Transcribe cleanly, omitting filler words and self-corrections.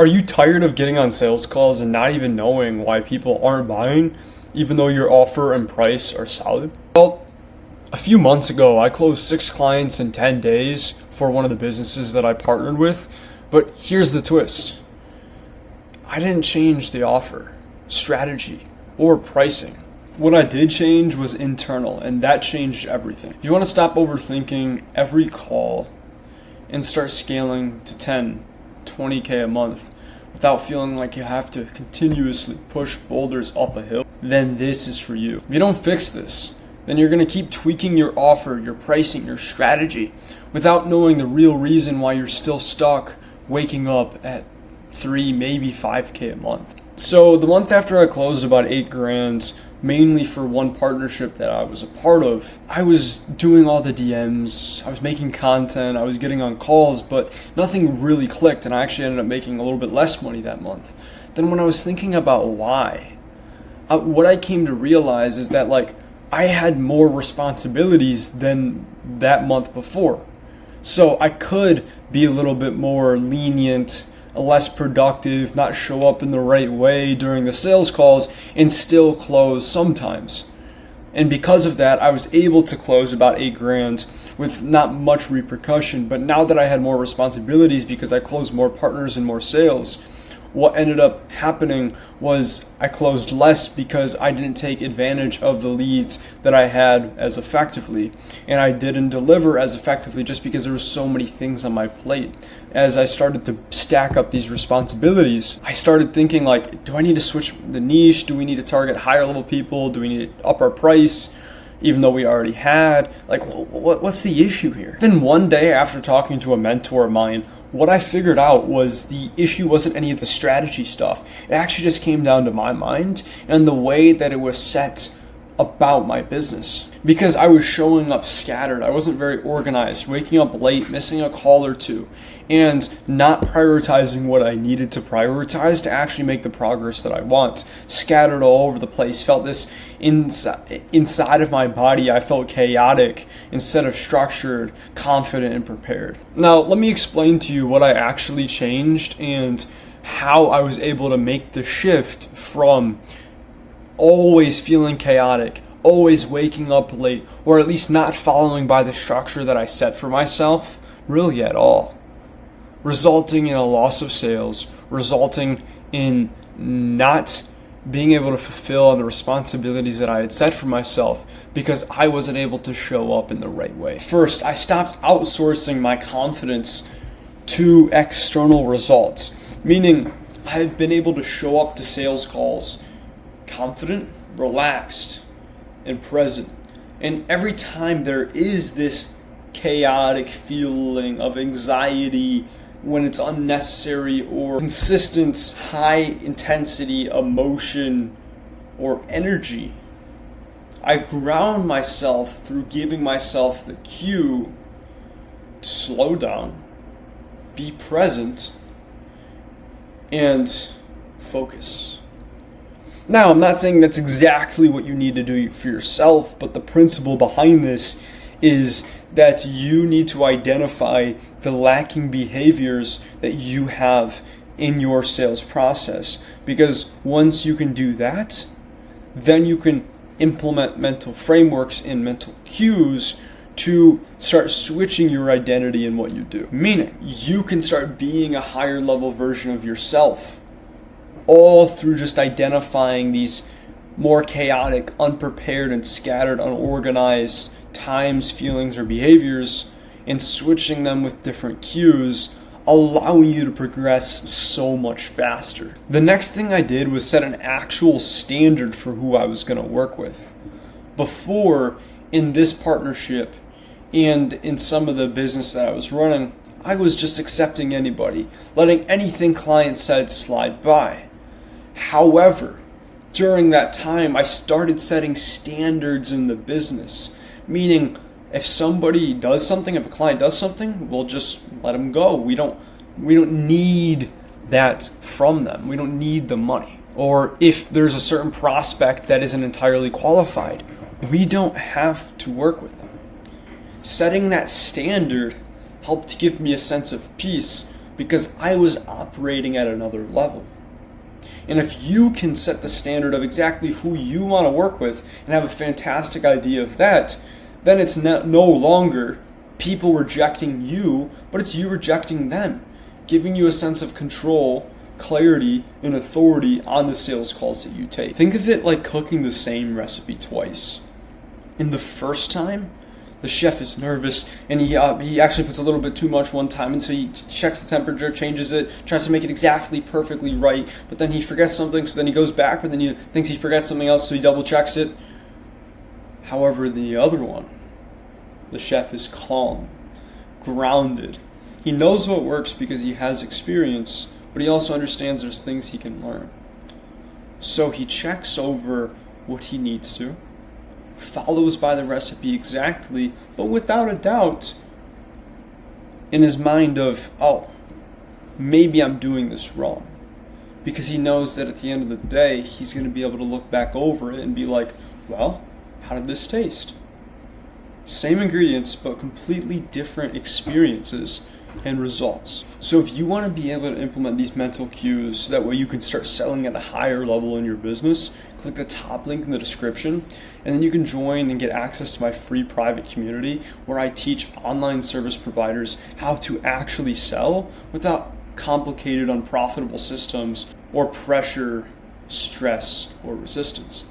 Are you tired of getting on sales calls and not even knowing why people aren't buying, even though your offer and price are solid? Well, a few months ago, I closed 6 clients in 10 days for one of the businesses that I partnered with, but here's the twist. I didn't change the offer, strategy, or pricing. What I did change was internal, and that changed everything. You want to stop overthinking every call and start scaling to 10, 20K a month without feeling like you have to continuously push boulders up a hill, then this is for you. If you don't fix this, then you're going to keep tweaking your offer, your pricing, your strategy without knowing the real reason why you're still stuck waking up at 3, maybe 5K a month. So the month after I closed about 8 grand, mainly for one partnership that I was a part of, I was doing all the DMs, I was making content, I was getting on calls, but nothing really clicked, and I actually ended up making a little bit less money that month. Then when I was thinking about why, what I came to realize is that I had more responsibilities than that month before. So I could be a little bit more lenient, less productive, not show up in the right way during the sales calls, and still close sometimes. And because of that, I was able to close about 8 grand with not much repercussion. But now that I had more responsibilities because I closed more partners and more sales, what ended up happening was I closed less because I didn't take advantage of the leads that I had as effectively, and I didn't deliver as effectively just because there were so many things on my plate. As I started to stack up these responsibilities, I started thinking do I need to switch the niche? Do we need to target higher level people? Do we need to up our price? Even though we already had, what's the issue here? Then one day after talking to a mentor of mine, what I figured out was the issue wasn't any of the strategy stuff. It actually just came down to my mind and the way that it was set about my business. Because I was showing up scattered, I wasn't very organized, waking up late, missing a call or two, and not prioritizing what I needed to prioritize to actually make the progress that I want. Scattered all over the place, felt this inside of my body. I felt chaotic instead of structured, confident, and prepared. Now, let me explain to you what I actually changed and how I was able to make the shift from always feeling chaotic, always waking up late, or at least not following by the structure that I set for myself, really at all, resulting in a loss of sales, resulting in not being able to fulfill on the responsibilities that I had set for myself because I wasn't able to show up in the right way. First, I stopped outsourcing my confidence to external results, meaning I've been able to show up to sales calls confident, relaxed, and present. And every time there is this chaotic feeling of anxiety when it's unnecessary, or consistent high intensity emotion or energy, I ground myself through giving myself the cue to slow down, be present, and focus. Now, I'm not saying that's exactly what you need to do for yourself, but the principle behind this is that you need to identify the lacking behaviors that you have in your sales process. Because once you can do that, then you can implement mental frameworks and mental cues to start switching your identity in what you do. Meaning, you can start being a higher level version of yourself, all through just identifying these more chaotic, unprepared, and scattered, unorganized times, feelings, or behaviors, and switching them with different cues, allowing you to progress so much faster. The next thing I did was set an actual standard for who I was going to work with. Before, in this partnership and in some of the business that I was running, I was just accepting anybody, letting anything client said slide by. However, during that time, I started setting standards in the business, meaning if somebody does something, if a client does something, we'll just let them go. We don't need that from them. We don't need the money. Or if there's a certain prospect that isn't entirely qualified, we don't have to work with them. Setting that standard helped give me a sense of peace because I was operating at another level. And if you can set the standard of exactly who you want to work with and have a fantastic idea of that, then it's no longer people rejecting you, but it's you rejecting them, giving you a sense of control, clarity, and authority on the sales calls that you take. Think of it like cooking the same recipe twice. In the first time, the chef is nervous, and he actually puts a little bit too much one time, and so he checks the temperature, changes it, tries to make it exactly perfectly right, but then he forgets something, so then he goes back, but then he thinks he forgets something else, so he double checks it. However, the other one, the chef is calm, grounded. He knows what works because he has experience, but he also understands there's things he can learn. So he checks over what he needs to, follows by the recipe exactly, but without a doubt in his mind of, oh, maybe I'm doing this wrong. Because he knows that at the end of the day, he's going to be able to look back over it and be like, well, how did this taste? Same ingredients, but completely different experiences and results. So if you want to be able to implement these mental cues, that way you can start selling at a higher level in your business, click the top link in the description, and then you can join and get access to my free private community where I teach online service providers how to actually sell without complicated, unprofitable systems or pressure, stress, or resistance.